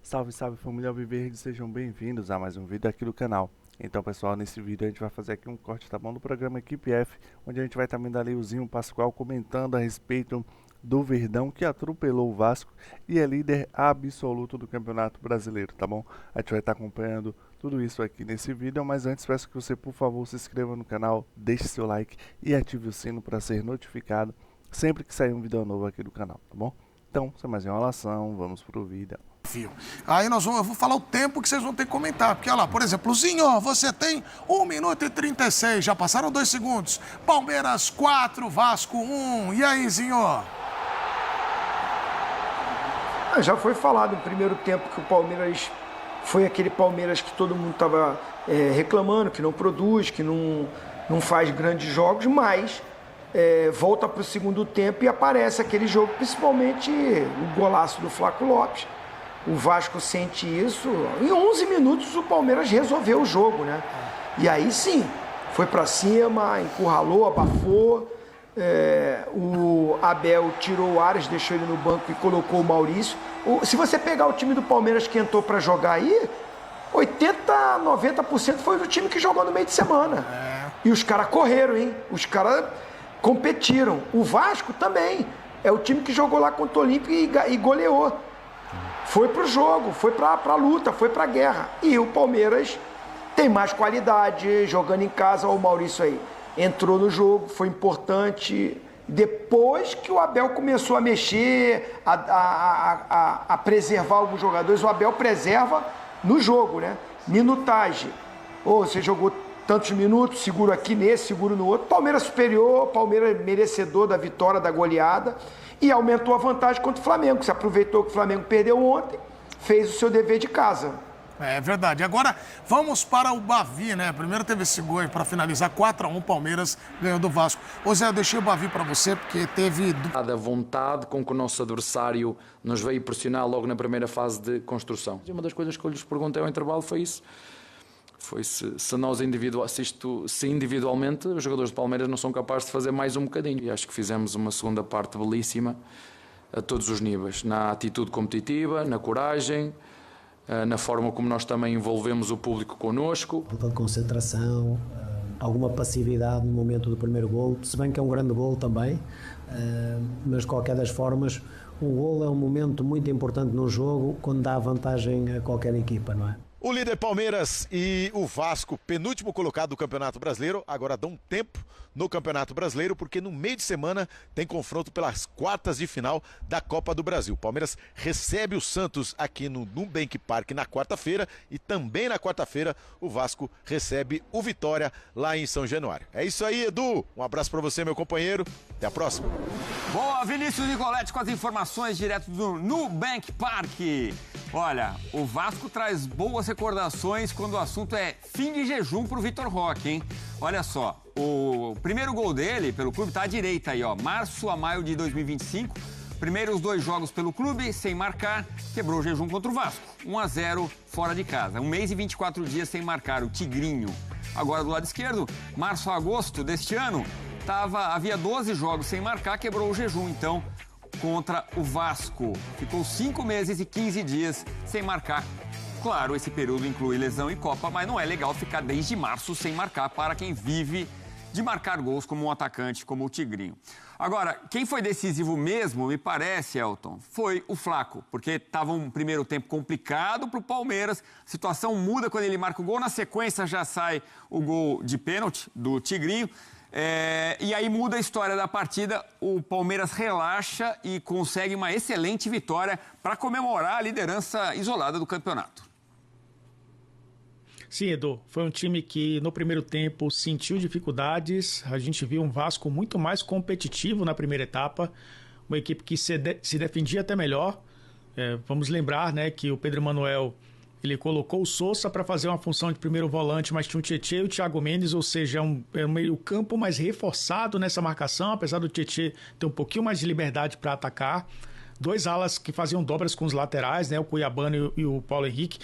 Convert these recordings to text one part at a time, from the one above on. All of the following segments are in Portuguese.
Salve, salve família Alviverde, sejam bem-vindos a mais um vídeo aqui do canal. Então pessoal, nesse vídeo a gente vai fazer aqui um corte, tá bom, do programa Equipe F, onde a gente vai estar vendo ali o Zinho Pascoal comentando a respeito do Verdão, que atropelou o Vasco e é líder absoluto do Campeonato Brasileiro, tá bom? A gente vai estar acompanhando tudo isso aqui nesse vídeo, mas antes peço que você, por favor, se inscreva no canal, deixe seu like e ative o sino para ser notificado sempre que sair um vídeo novo aqui do canal, tá bom? Então, sem mais enrolação, vamos pro vídeo. Aí eu vou falar o tempo que vocês vão ter que comentar. Porque, olha lá, por exemplo, Zinho, você tem 1 minuto e 36, já passaram 2 segundos. Palmeiras 4, Vasco 1. E aí, Zinho? Já foi falado no primeiro tempo que o Palmeiras foi aquele Palmeiras que todo mundo estava reclamando, que não produz, que não faz grandes jogos, mas volta para o segundo tempo e aparece aquele jogo, principalmente o golaço do Flaco Lopes. O Vasco sente isso. Em 11 minutos o Palmeiras resolveu o jogo, né? E aí sim, foi para cima, encurralou, abafou. O Abel tirou o Ares, deixou ele no banco e colocou o Maurício. Se você pegar o time do Palmeiras que entrou para jogar aí, 80, 90% foi do time que jogou no meio de semana. E os caras correram, hein? Os caras competiram. O Vasco também. É o time que jogou lá contra o Olímpico e goleou. Foi pro jogo, foi pra luta, foi pra guerra. E o Palmeiras tem mais qualidade, jogando em casa. Olha o Maurício aí. Entrou no jogo, foi importante. Depois que o Abel começou a mexer, a preservar alguns jogadores, o Abel preserva no jogo, né? Minutagem. Você jogou tantos minutos, seguro aqui nesse, seguro no outro. Palmeiras superior, Palmeiras merecedor da vitória, da goleada. E aumentou a vantagem contra o Flamengo, que se aproveitou que o Flamengo perdeu ontem, fez o seu dever de casa. É verdade. Agora vamos para o Bavi, né? Primeiro teve esse gol para finalizar, 4-1, Palmeiras ganhou do Vasco. Ô Zé, eu deixei o Bavi para você, porque teve... A vontade com que o nosso adversário nos veio pressionar logo na primeira fase de construção. Uma das coisas que eu lhes perguntei ao intervalo foi isso. Foi se nós individualmente os jogadores de Palmeiras não são capazes de fazer mais um bocadinho. E acho que fizemos uma segunda parte belíssima a todos os níveis. Na atitude competitiva, na coragem, na forma como nós também envolvemos o público connosco. Falta de concentração, alguma passividade no momento do primeiro gol, se bem que é um grande gol também, mas de qualquer das formas, um gol é um momento muito importante no jogo quando dá vantagem a qualquer equipa, não é? O líder Palmeiras e o Vasco, penúltimo colocado do Campeonato Brasileiro, agora dão tempo no Campeonato Brasileiro, porque no meio de semana tem confronto pelas quartas de final da Copa do Brasil. O Palmeiras recebe o Santos aqui no Nubank Park na quarta-feira e também na quarta-feira o Vasco recebe o Vitória lá em São Januário. É isso aí, Edu. Um abraço para você, meu companheiro. Até a próxima. Boa, Vinícius Nicoletti com as informações direto do Nubank Park. Olha, o Vasco traz boas recordações quando o assunto é fim de jejum pro Vitor Roque, hein? Olha só, o primeiro gol dele pelo clube tá à direita aí, ó, março a maio de 2025. Primeiros 2 jogos pelo clube, sem marcar, quebrou o jejum contra o Vasco. 1-0 fora de casa. 1 mês e 24 dias sem marcar, o Tigrinho. Agora do lado esquerdo, março a agosto deste ano, havia 12 jogos sem marcar, quebrou o jejum, então, contra o Vasco. Ficou 5 meses e 15 dias sem marcar. Claro, esse período inclui lesão e Copa, mas não é legal ficar desde março sem marcar para quem vive de marcar gols como um atacante, como o Tigrinho. Agora, quem foi decisivo mesmo, me parece, Elton, foi o Flaco, porque estava um primeiro tempo complicado para o Palmeiras, a situação muda quando ele marca o gol, na sequência já sai o gol de pênalti do Tigrinho, e aí muda a história da partida, o Palmeiras relaxa e consegue uma excelente vitória para comemorar a liderança isolada do campeonato. Sim, Edu, foi um time que no primeiro tempo sentiu dificuldades, a gente viu um Vasco muito mais competitivo na primeira etapa, uma equipe que se defendia até melhor. Vamos lembrar, né, que o Pedro Emanuel ele colocou o Sousa para fazer uma função de primeiro volante, mas tinha o Tietê e o Thiago Mendes, ou seja, é um meio campo mais reforçado nessa marcação, apesar do Tietê ter um pouquinho mais de liberdade para atacar. 2 alas que faziam dobras com os laterais, né, o Cuiabano e o Paulo Henrique.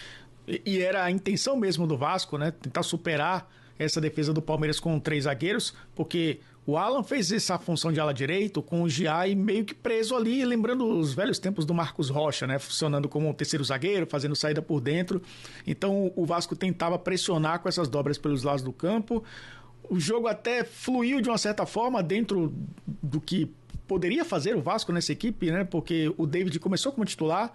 E era a intenção mesmo do Vasco, né? Tentar superar essa defesa do Palmeiras com 3 zagueiros, porque o Alan fez essa função de ala direito com o Giai meio que preso ali, lembrando os velhos tempos do Marcos Rocha, né? Funcionando como um terceiro zagueiro, fazendo saída por dentro. Então o Vasco tentava pressionar com essas dobras pelos lados do campo. O jogo até fluiu de uma certa forma dentro do que poderia fazer o Vasco nessa equipe, né? Porque o David começou como titular,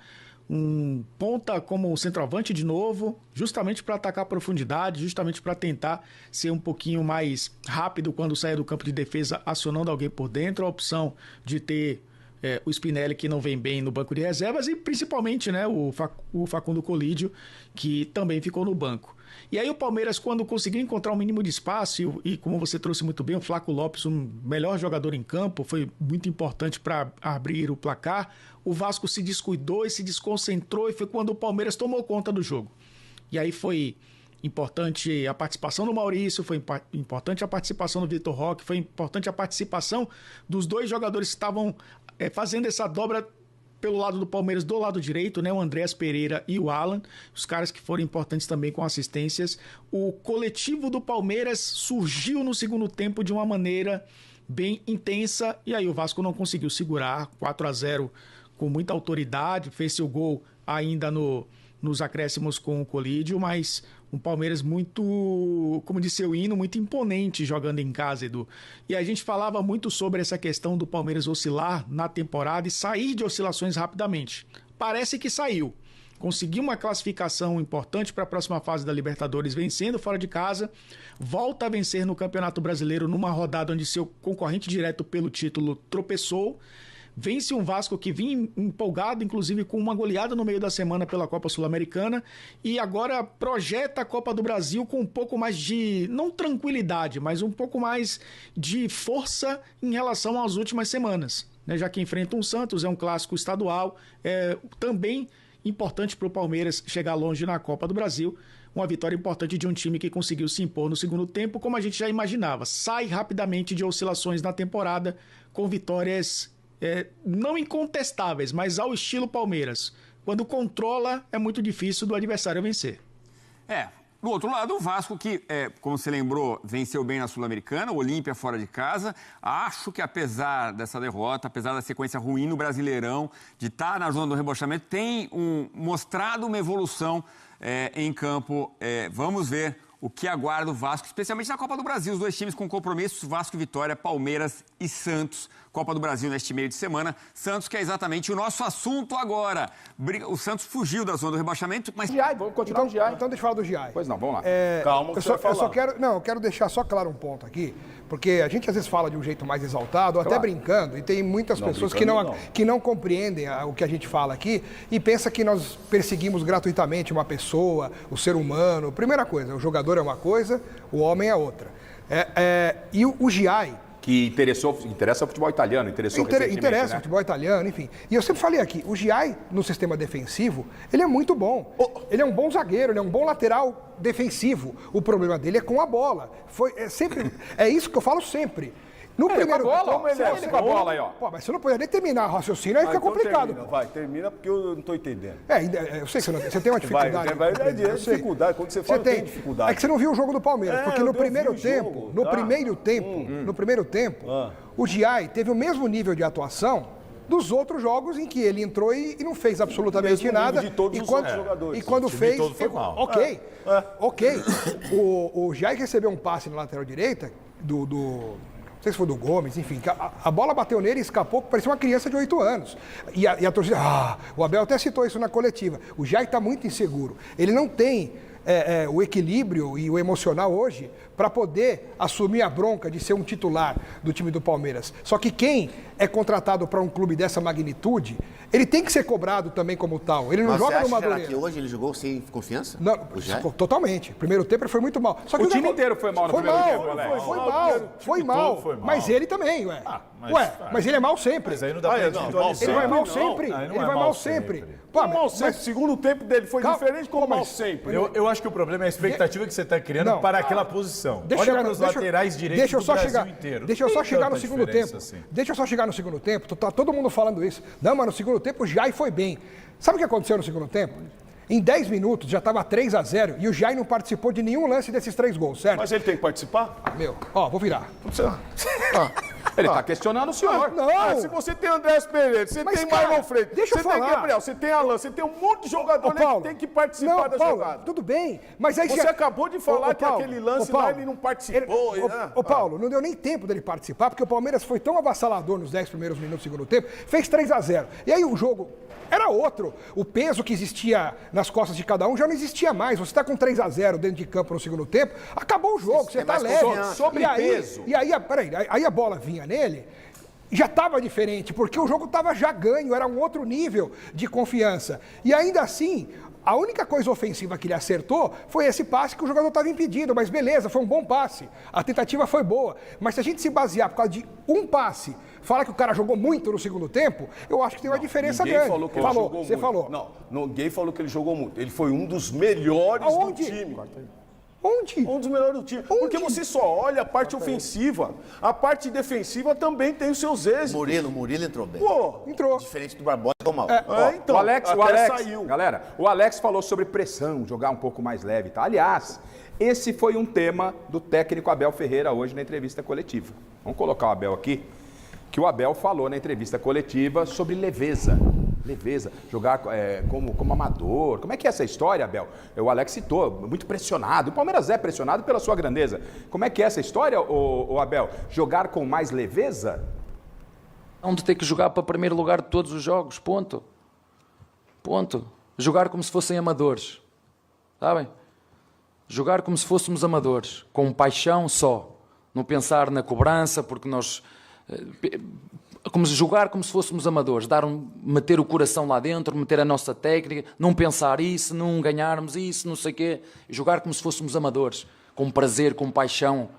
um ponta como centroavante de novo, justamente para atacar a profundidade, justamente para tentar ser um pouquinho mais rápido quando saia do campo de defesa, acionando alguém por dentro, a opção de ter o Spinelli, que não vem bem no banco de reservas, e principalmente, né, o Facundo Colídio, que também ficou no banco. E aí o Palmeiras, quando conseguiu encontrar um mínimo de espaço, e como você trouxe muito bem, o Flaco Lopes, o melhor jogador em campo, foi muito importante para abrir o placar, o Vasco se descuidou e se desconcentrou, e foi quando o Palmeiras tomou conta do jogo. E aí foi importante a participação do Maurício, foi importante a participação do Vitor Roque, foi importante a participação dos 2 jogadores que estavam fazendo essa dobra pelo lado do Palmeiras, do lado direito, né? O Andréas Pereira e o Alan, os caras que foram importantes também com assistências. O coletivo do Palmeiras surgiu no segundo tempo de uma maneira bem intensa, e aí o Vasco não conseguiu segurar, 4-0 com muita autoridade, fez seu gol ainda nos acréscimos com o Colídio, mas um Palmeiras muito, como disse o hino, muito imponente jogando em casa, Edu. E a gente falava muito sobre essa questão do Palmeiras oscilar na temporada e sair de oscilações rapidamente. Parece que saiu. Conseguiu uma classificação importante para a próxima fase da Libertadores, vencendo fora de casa, volta a vencer no Campeonato Brasileiro numa rodada onde seu concorrente direto pelo título tropeçou, vence um Vasco que vinha empolgado, inclusive com uma goleada no meio da semana pela Copa Sul-Americana, e agora projeta a Copa do Brasil com um pouco mais de, não tranquilidade, mas um pouco mais de força em relação às últimas semanas, né? Já que enfrenta um Santos, é um clássico estadual, também importante para o Palmeiras chegar longe na Copa do Brasil. Uma vitória importante de um time que conseguiu se impor no segundo tempo, como a gente já imaginava. Sai rapidamente de oscilações na temporada, com vitórias não incontestáveis, mas ao estilo Palmeiras. Quando controla, é muito difícil do adversário vencer. Do outro lado, o Vasco, que, como você lembrou, venceu bem na Sul-Americana, o Olímpia fora de casa. Acho que, apesar dessa derrota, apesar da sequência ruim no Brasileirão, de estar na zona do rebaixamento, tem mostrado uma evolução em campo. Vamos ver o que aguarda o Vasco, especialmente na Copa do Brasil. Os 2 times com compromissos, Vasco e Vitória, Palmeiras e Santos. Copa do Brasil neste meio de semana. Santos, que é exatamente o nosso assunto agora. O Santos fugiu da zona do rebaixamento, mas... Giai, vamos continuar no Giai. Então deixa eu falar do Giai. Pois não, vamos lá. Calma, eu quero deixar só claro um ponto aqui, porque a gente às vezes fala de um jeito mais exaltado, até brincando, e tem muitas pessoas que não compreendem o que a gente fala aqui e pensa que nós perseguimos gratuitamente uma pessoa, o ser humano. Primeira coisa, o jogador é uma coisa, o homem é outra. E o Giai, que interessa o futebol italiano, interessa o futebol italiano, enfim. E eu sempre falei aqui, o Giai, no sistema defensivo, ele é muito bom. Ele é um bom zagueiro, ele é um bom lateral defensivo. O problema dele é com a bola. É isso que eu falo sempre. No primeiro com a bola, ele com a bola aí, ó. Pô, mas você não pode nem terminar o raciocínio, aí fica complicado. Termina porque eu não tô entendendo. Eu sei que você tem uma dificuldade. É dificuldade, quando você fala tem dificuldade. É que você não viu o jogo do Palmeiras, porque no primeiro tempo, o Giai teve o mesmo nível de atuação dos outros jogos em que ele entrou e não fez absolutamente nada. De todos os outros jogadores. E quando fez, todo foi mal. Ok. O Giai recebeu um passe na lateral direita não sei se foi do Gomes, enfim, a bola bateu nele e escapou, parecia uma criança de 8 anos. E a torcida, o Abel até citou isso na coletiva, o Giai está muito inseguro, ele não tem o equilíbrio e o emocional hoje para poder assumir a bronca de ser um titular do time do Palmeiras. Só que quem é contratado para um clube dessa magnitude, ele tem que ser cobrado também como tal. Ele não joga no Madureira. Que hoje ele jogou sem confiança? Não, totalmente. Primeiro tempo ele foi muito mal. Só que o time inteiro foi mal no primeiro tempo, Alex. Foi mal. Mas ele também, mas ele é mal sempre. Mas aí não dá pra ele vai mal sempre. Ele vai mal sempre. O segundo tempo dele foi diferente como mal sempre. Eu acho que o problema é a expectativa que você está criando para aquela posição. Olha para os laterais direitos do Brasil inteiro. Deixa eu só chegar no segundo tempo. Deixa eu só chegar no segundo tempo. Tá todo mundo falando isso. Não, mas no segundo tempo o Giai foi bem. Sabe o que aconteceu no segundo tempo? Em 10 minutos já estava 3-0 e o Giai não participou de nenhum lance desses 3 gols, certo? Mas ele tem que participar? Vou virar. Ele está questionando o senhor. Se você tem Andrés Pereira, você tem Marlon Freitas, você tem Gabriel, você tem Alan, você tem um monte de jogador que tem que participar da jogada. Tudo bem, mas aí você acabou de falar que aquele lance lá ele não participou. Paulo, não deu nem tempo dele participar, porque o Palmeiras foi tão avassalador nos 10 primeiros minutos do segundo tempo, fez 3-0. E aí o jogo era outro. O peso que existia nas costas de cada um já não existia mais. Você está com 3-0 dentro de campo no segundo tempo, acabou o jogo, você está leve. Sobre peso. E aí, aí a bola vinha nele, já estava diferente, porque o jogo estava já ganho, era um outro nível de confiança. E ainda assim, a única coisa ofensiva que ele acertou foi esse passe que o jogador estava impedido, mas beleza, foi um bom passe. A tentativa foi boa. Mas se a gente se basear por causa de um passe, fala que o cara jogou muito no segundo tempo, eu acho que tem uma diferença grande. Falou que ele jogou muito. Você falou. Não, ninguém falou que ele jogou muito. Ele foi um dos melhores do time. Onde? Um dos melhores do time. Porque você só olha a parte ofensiva. A parte defensiva também tem os seus êxitos. Murilo entrou bem. Entrou. Diferente do Barbosa, entrou mal. Então, o Alex saiu. Galera, o Alex falou sobre pressão, jogar um pouco mais leve, tá? Aliás, esse foi um tema do técnico Abel Ferreira hoje na entrevista coletiva. Vamos colocar o Abel aqui, que o Abel falou na entrevista coletiva sobre leveza, jogar como amador. Como é que é essa história, Abel? O Alex citou, muito pressionado. O Palmeiras é pressionado pela sua grandeza. Como é que é essa história, o Abel? Jogar com mais leveza? Onde tem que jogar para primeiro lugar de todos os jogos, ponto. Jogar como se fossem amadores, sabem? Jogar como se fôssemos amadores, com paixão só. Não pensar na cobrança, porque nós... jogar como se fôssemos amadores, meter o coração lá dentro, meter a nossa técnica, não pensar isso, não ganharmos isso, não sei o quê, jogar como se fôssemos amadores, com prazer, com paixão,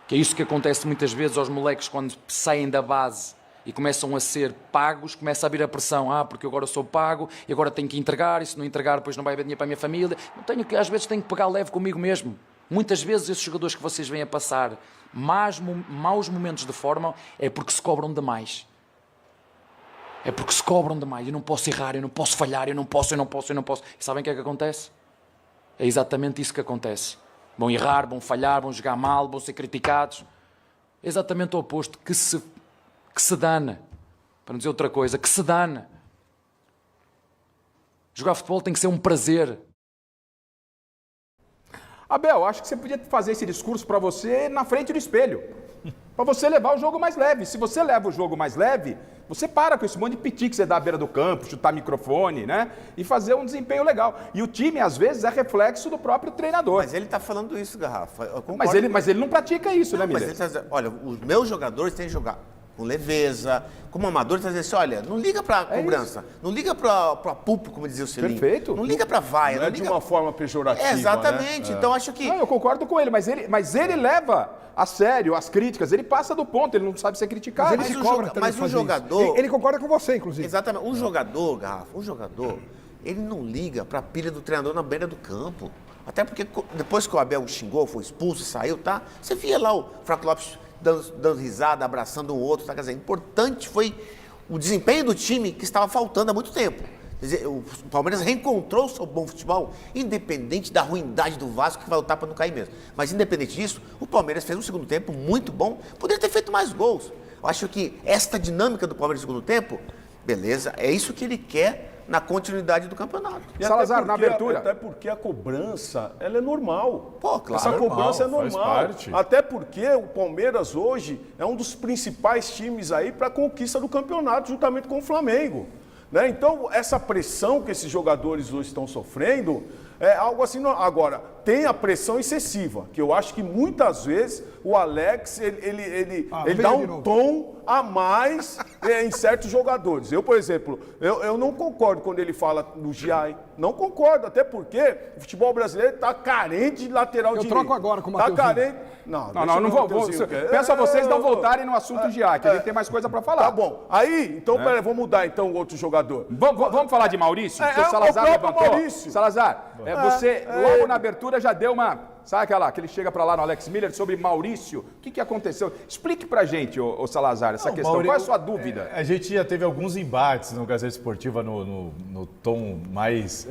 que é isso que acontece muitas vezes aos moleques quando saem da base e começam a ser pagos, começa a vir a pressão, porque agora eu sou pago e agora tenho que entregar, e se não entregar depois não vai haver dinheiro para a minha família, às vezes tenho que pegar leve comigo mesmo. Muitas vezes esses jogadores que vocês vêm a passar maus momentos de forma é porque se cobram demais. Eu não posso errar, eu não posso falhar, eu não posso. E sabem o que é que acontece? É exatamente isso que acontece. Vão errar, vão falhar, vão jogar mal, vão ser criticados. É exatamente o oposto, que se dana. Para não dizer outra coisa, que se dana. Jogar futebol tem que ser um prazer. Abel, acho que você podia fazer esse discurso para você na frente do espelho. Para você levar o jogo mais leve. Se você leva o jogo mais leve, você para com esse monte de piti que você dá à beira do campo, chutar microfone, né? E fazer um desempenho legal. E o time, às vezes, é reflexo do próprio treinador. Mas ele está falando isso, Garrafa. Mas ele não pratica isso, né, Miller? Olha, os meus jogadores têm que jogar com leveza, como amador, está dizendo assim, olha, não liga para cobrança, não liga para público, como dizia o Celinho. Perfeito. Não liga para vaia. Não é de uma forma pejorativa, exatamente. Né? Então, acho que... Não, eu concordo com ele, mas ele leva a sério as críticas, ele passa do ponto, ele não sabe ser criticado. Mas ele se cobra também. Mas o jogador... Ele concorda com você, inclusive. Exatamente. Um jogador, Garrafa, ele não liga para a pilha do treinador na beira do campo. Até porque depois que o Abel xingou, foi expulso, saiu, tá? Você via lá o Franco Lopes dando risada, abraçando um outro, tá? Quer dizer, importante foi o desempenho do time que estava faltando há muito tempo. Quer dizer, o Palmeiras reencontrou o seu bom futebol, independente da ruindade do Vasco, que vai lutar para não cair mesmo. Mas independente disso, o Palmeiras fez um segundo tempo muito bom, poderia ter feito mais gols. Eu acho que esta dinâmica do Palmeiras no segundo tempo, beleza, é isso que ele quer na continuidade do campeonato. E Salazar, na abertura. Até porque a cobrança, ela é normal. Claro. Essa cobrança é normal. Até porque o Palmeiras hoje é um dos principais times aí para a conquista do campeonato, juntamente com o Flamengo. Né? Então, essa pressão que esses jogadores hoje estão sofrendo é algo assim. Agora, tem a pressão excessiva, que eu acho que muitas vezes o Alex, ele dá um tom a mais em certos jogadores. Eu, por exemplo, eu não concordo quando ele fala do Giai. Não concordo, até porque o futebol brasileiro está carente de lateral direito. Eu troco agora com o Matheusinho. Está carente... Não vou. Peço a vocês não voltarem no assunto Giai, que a gente tem mais coisa para falar. Tá bom. Aí, então, peraí, vou mudar então o outro jogador. Vamos falar de Maurício? Porque o Salazar levantou. Maurício. Salazar, você logo na abertura já deu uma Sabe que ele chega para lá no Alex Miller sobre Maurício? O que aconteceu? Explique pra gente, ô Salazar, essa questão. Qual é a sua dúvida? A gente já teve alguns embates no Gazeta Esportiva no tom mais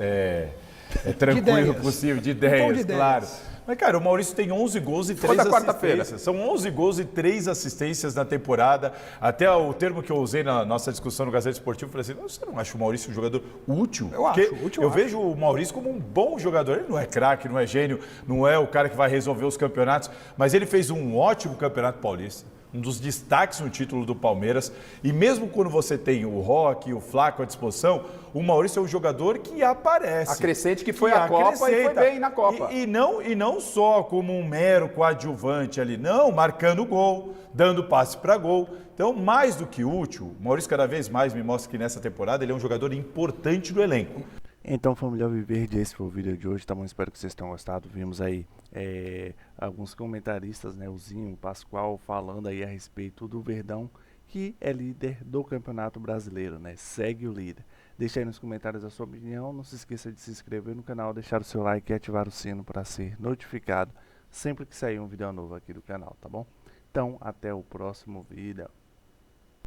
tranquilo possível, de ideias, claro. Mas, cara, o Maurício tem 11 gols e 3 assistências. São 11 gols e 3 assistências na temporada. Até o termo que eu usei na nossa discussão no Gazeta Esportivo, eu falei assim, você não acha o Maurício um jogador útil? Eu vejo o Maurício como um bom jogador. Ele não é craque, não é gênio, não é o cara que vai resolver os campeonatos, mas ele fez um ótimo campeonato paulista. Um dos destaques no título do Palmeiras. E mesmo quando você tem o Roque e o Flaco à disposição, o Maurício é um jogador que aparece. Acrescente que foi à Copa e foi bem na Copa. E não só como um mero coadjuvante ali, não, marcando gol, dando passe para gol. Então, mais do que útil, o Maurício cada vez mais me mostra que nessa temporada ele é um jogador importante do elenco. Então, família Alviverde, esse foi o vídeo de hoje, tá bom? Espero que vocês tenham gostado. Vimos aí alguns comentaristas, né, o Zinho, o Pascoal, falando aí a respeito do Verdão, que é líder do Campeonato Brasileiro, né? Segue o líder. Deixa aí nos comentários a sua opinião, não se esqueça de se inscrever no canal, deixar o seu like e ativar o sino para ser notificado sempre que sair um vídeo novo aqui do canal, tá bom? Então, até o próximo vídeo.